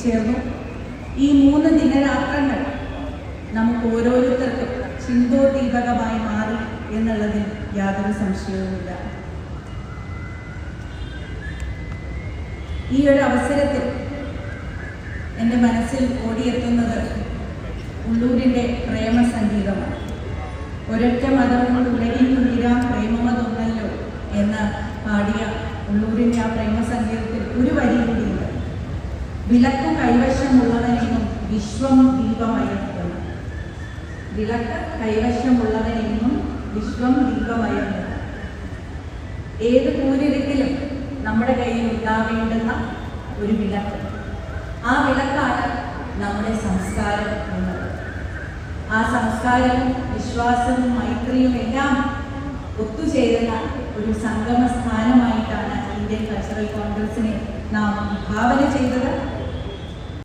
എത്തിച്ചേർന്നു. ഈ 3 ദിനരാത്രങ്ങൾ നമുക്ക് ഓരോരുത്തർക്കും ചിന്തോദ്ദീപകമായി മാറി എന്നുള്ളതിൽ യാതൊരു സംശയവുമില്ല. ഈ ഒരു അവസരത്തിൽ എൻ്റെ മനസ്സിൽ ഓടിയെത്തുന്നത് ഉള്ളൂരിൻ്റെ പ്രേമസംഗീതമാണ്. ഒരൊറ്റ മതം കൊണ്ട് ഉലകിൽ കുളിരാം പ്രേമമതൊന്നല്ലോ എന്ന് പാടിയ ഉള്ളൂരിൻ്റെ ആ പ്രേമസംഗീതത്തിൽ ഒരു വരി കൂടിയുണ്ട്. വിളക്ക് കൈവശമുള്ളവനെന്നും വിശ്വം ദീപമയക്കുന്നു. വിളക്ക് കൈവശമുള്ളവനെന്നും വിശ്വം ദീപമയക്കുന്നു. ഏത് കൂരിരുട്ടിലും നമ്മുടെ കയ്യിൽ ഉണ്ടാവേണ്ടുന്ന ഒരു വിളക്ക്. ആ വിളക്കാണ് നമ്മുടെ സംസ്കാരം എന്നത്. ആ സംസ്കാരവും വിശ്വാസവും മൈത്രിയും എല്ലാം ഒത്തുചേരുന്ന ഒരു സംഗമ സ്ഥാനമായിട്ടാണ് ഇന്ത്യൻ കൾച്ചറൽ കോൺഗ്രസിനെ നാം വിഭാവന ചെയ്തത്.